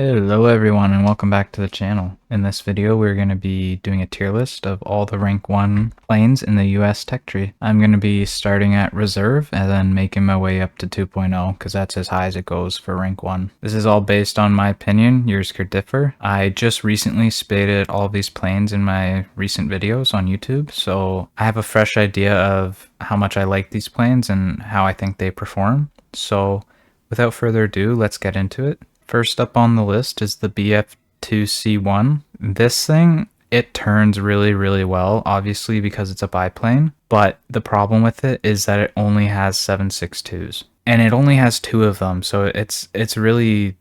Hello everyone and welcome back to the channel. In this video we're going to be doing a tier list of all the rank 1 planes in the US tech tree. I'm going to be starting at reserve and then making my way up to 2.0 because that's as high as it goes for rank 1. This is all based on my opinion, yours could differ. I just recently spaded all of these planes in my recent videos on YouTube, so I have a fresh idea of how much I like these planes and how I think they perform. So without further ado, let's get into it. First up on the list is the BF2C1. This thing, it turns really well, obviously because it's a biplane, but the problem with it is that it only has 7.62s. And it only has 2 of them, so it's really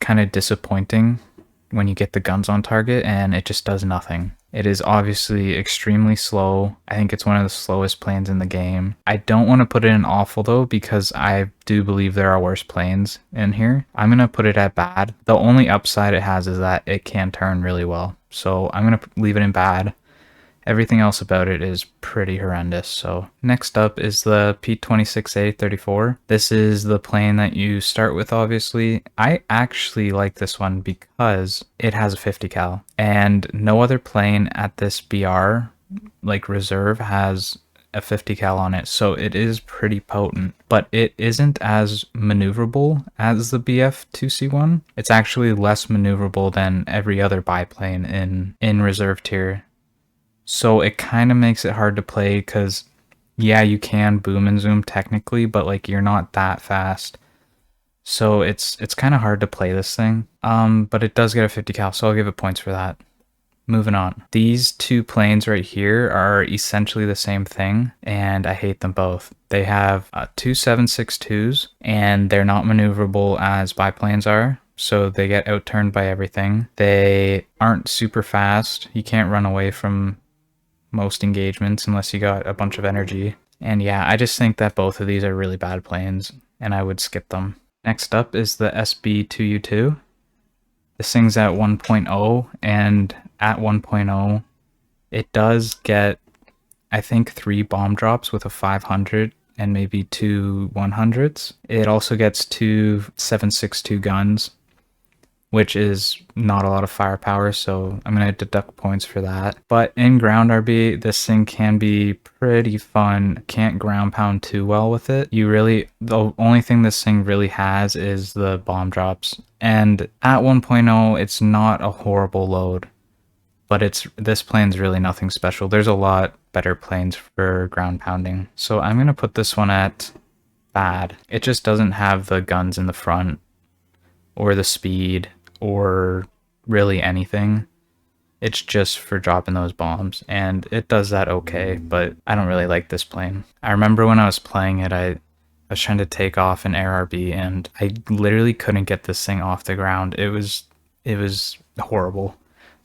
kind of disappointing when you get the guns on target and it just does nothing. It is obviously extremely slow. I think it's one of the slowest planes in the game. I don't want to put it in awful though because I do believe there are worse planes in here. I'm going to put it at bad. The only upside it has is that it can turn really well. So I'm going to leave it in bad. Everything else about it is pretty horrendous. So next up is the P26A34. This is the plane that you start with, obviously. I actually like this one because it has a 50 cal and no other plane at this BR, like reserve, has a 50 cal on it, so it is pretty potent, but it isn't as maneuverable as the BF2C1. It's actually less maneuverable than every other biplane in reserve tier. So it kind of makes it hard to play because, yeah, you can boom and zoom technically, but like you're not that fast. So it's kind of hard to play this thing. But it does get a 50 cal, so I'll give it points for that. Moving on. These two planes right here are essentially the same thing, and I hate them both. They have two 7.62s, and they're not maneuverable as biplanes are. So they get outturned by everything. They aren't super fast. You can't run away from most engagements unless you got a bunch of energy. And yeah, I just think that both of these are really bad planes and I would skip them. Next up is the SB2U2. This thing's at 1.0 and at 1.0 it does get, I think, 3 bomb drops with a 500 and maybe 2 100s. It also gets 2 7.62 guns, which is not a lot of firepower, so I'm going to deduct points for that. But in ground RB, this thing can be pretty fun. Can't ground pound too well with it. The only thing this thing really has is the bomb drops. And at 1.0, it's not a horrible load, but this plane's really nothing special. There's a lot better planes for ground pounding. So I'm going to put this one at bad. It just doesn't have the guns in the front or the speed or really anything. It's just for dropping those bombs, and it does that okay, but I don't really like this plane. I remember when I was playing it, I was trying to take off an Air RB and I literally couldn't get this thing off the ground. It was horrible.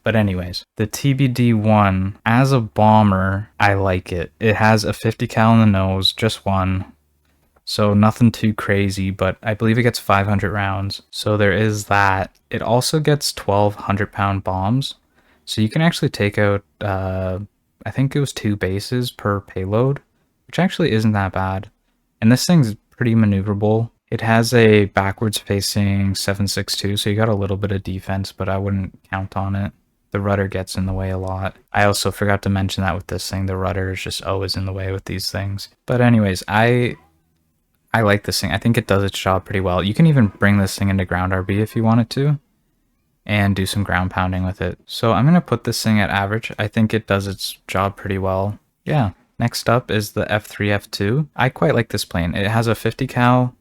But anyways, the TBD-1, as a bomber, I like it. It has a 50 cal in the nose, just one. So nothing too crazy, but I believe it gets 500 rounds. So there is that. It also gets 12 100-pound bombs. So you can actually take out, I think it was 2 bases per payload, which actually isn't that bad. And this thing's pretty maneuverable. It has a backwards facing 7.62, so you got a little bit of defense, but I wouldn't count on it. The rudder gets in the way a lot. I also forgot to mention that with this thing, the rudder is just always in the way with these things. But anyways, I like this thing. I think it does its job pretty well. You can even bring this thing into ground RB if you wanted to and do some ground pounding with it. So I'm going to put this thing at average. I think it does its job pretty well. Yeah. Next up is the F3F2. I quite like this plane. It has a 50 cal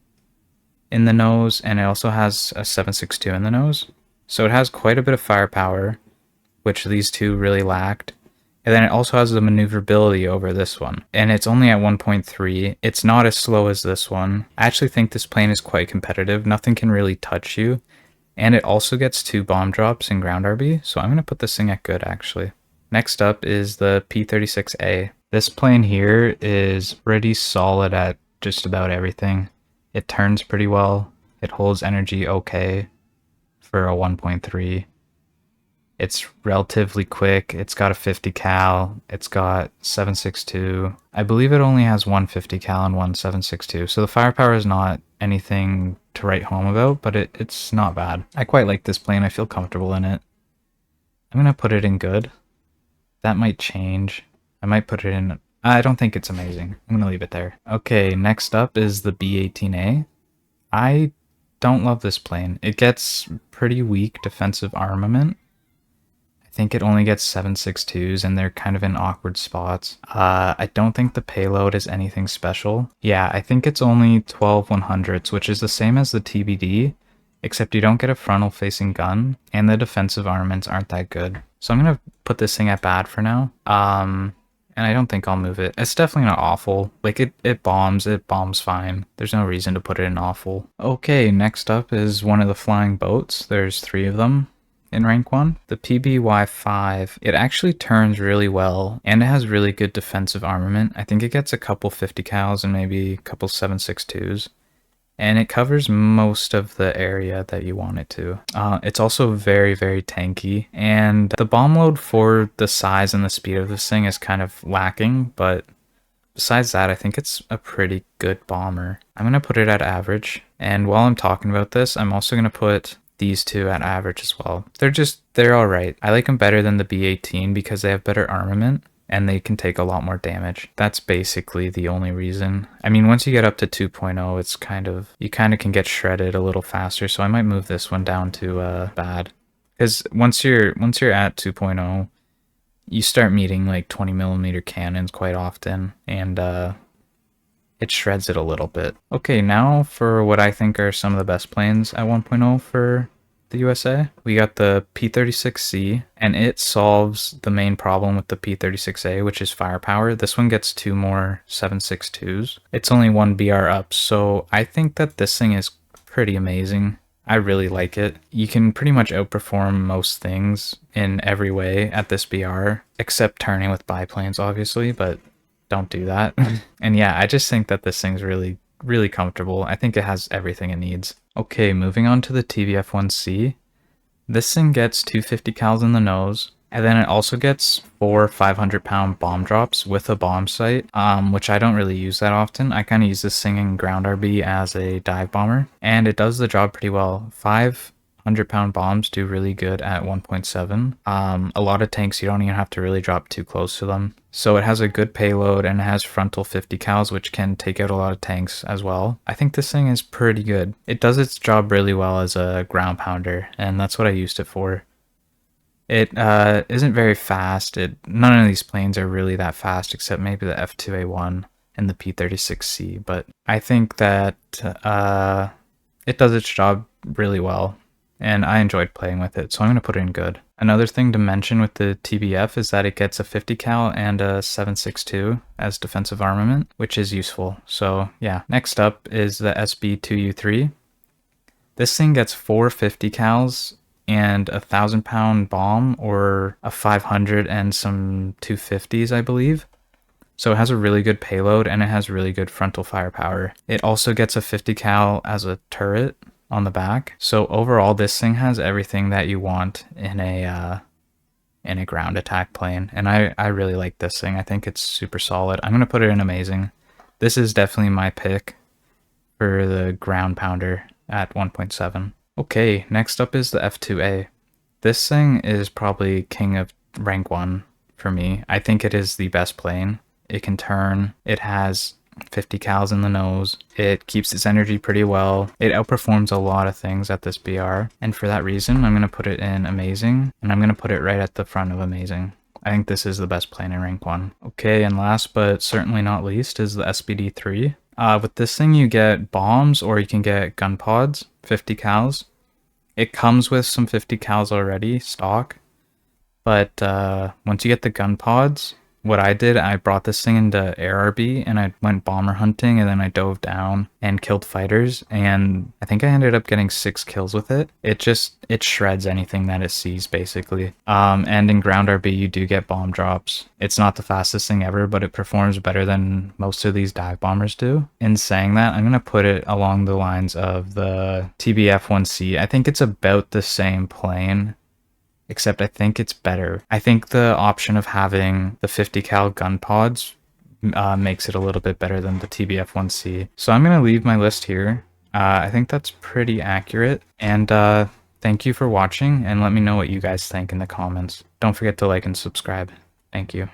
in the nose and it also has a 7.62 in the nose. So it has quite a bit of firepower, which these two really lacked. And then it also has the maneuverability over this one. And it's only at 1.3. It's not as slow as this one. I actually think this plane is quite competitive. Nothing can really touch you. And it also gets 2 bomb drops in ground RB. So I'm going to put this thing at good, actually. Next up is the P36A. This plane here is pretty solid at just about everything. It turns pretty well. It holds energy okay for a 1.3. It's relatively quick. It's got a 50 cal. It's got 7.62. I believe it only has one 50 cal and one 7.62. So the firepower is not anything to write home about, but it's not bad. I quite like this plane. I feel comfortable in it. I'm gonna put it in good. That might change. I might put it in... I don't think it's amazing. I'm gonna leave it there. Okay, next up is the B-18A. I don't love this plane. It gets pretty weak defensive armament. I think it only gets 7.62s and they're kind of in awkward spots. I don't think the payload is anything special. Yeah, I think it's only 12 100s, which is the same as the TBD, except you don't get a frontal facing gun and the defensive armaments aren't that good. So I'm gonna put this thing at bad for now. And I don't think I'll move it. It's definitely not awful. Like, it bombs fine. There's no reason to put it in awful. Okay, next up is one of the flying boats. There's 3 of them in rank 1. The PBY-5, it actually turns really well, and it has really good defensive armament. I think it gets a couple 50 cals and maybe a couple 7.62s. And it covers most of the area that you want it to. It's also very, very tanky, and the bomb load for the size and the speed of this thing is kind of lacking, but besides that, I think it's a pretty good bomber. I'm going to put it at average, and while I'm talking about this, I'm also going to put these 2 at average as well. They're alright. I like them better than the B-18 because they have better armament, and they can take a lot more damage. That's basically the only reason. I mean, once you get up to 2.0, it's you kind of can get shredded a little faster, so I might move this one down to bad. Because once you're at 2.0, you start meeting like 20mm cannons quite often, and it shreds it a little bit. Okay, now for what I think are some of the best planes at 1.0 for the USA. We got the P-36C, and it solves the main problem with the P-36A, which is firepower. This one gets 2 more 7.62s. It's only 1 BR up, so I think that this thing is pretty amazing. I really like it. You can pretty much outperform most things in every way at this BR, except turning with biplanes, obviously, but don't do that. And yeah, I just think that this thing's really comfortable. I think it has everything it needs. Okay, moving on to the TBF-1C. This thing gets 250 cals in the nose, and then it also gets 4 500-pound bomb drops with a bomb sight, which I don't really use that often. I kind of use this thing in ground RB as a dive bomber, and it does the job pretty well. 500-pound bombs do really good at 1.7. A lot of tanks, you don't even have to really drop too close to them. So it has a good payload and it has frontal 50 cals, which can take out a lot of tanks as well. I think this thing is pretty good. It does its job really well as a ground pounder, and that's what I used it for. It isn't very fast. None of these planes are really that fast, except maybe the F2A1 and the P-36C, but I think that it does its job really well, and I enjoyed playing with it, so I'm going to put it in good. Another thing to mention with the TBF is that it gets a 50 cal and a 7.62 as defensive armament, which is useful. So yeah, next up is the SB2U3. This thing gets 4 50 cals and a 1,000-pound bomb, or a 500 and some 250s, I believe. So it has a really good payload and it has really good frontal firepower. It also gets a 50 cal as a turret on the back. So overall, this thing has everything that you want in a ground attack plane, and I really like this thing. I think it's super solid. I'm gonna put it in amazing. This is definitely my pick for the ground pounder at 1.7. Okay, next up is the F2A. This thing is probably king of rank 1 for me. I think it is the best plane. It can turn. It has 50 cals in the nose. It keeps its energy pretty well. It outperforms a lot of things at this BR, and for that reason I'm going to put it in amazing, and I'm going to put it right at the front of amazing. I think this is the best plane in rank 1. Okay, and last but certainly not least is the SBD3. With this thing you get bombs, or you can get gun pods, 50 cals. It comes with some 50 cals already, stock, but once you get the gun pods, what I did, I brought this thing into AirRB and I went bomber hunting, and then I dove down and killed fighters, and I think I ended up getting 6 kills with it. It shreds anything that it sees, basically. And in ground RB you do get bomb drops. It's not the fastest thing ever, but it performs better than most of these dive bombers do. In saying that, I'm going to put it along the lines of the TBF-1C. I think it's about the same plane, except I think it's better. I think the option of having the 50 cal gun pods makes it a little bit better than the TBF-1C. So I'm going to leave my list here. I think that's pretty accurate. And thank you for watching, and let me know what you guys think in the comments. Don't forget to like and subscribe. Thank you.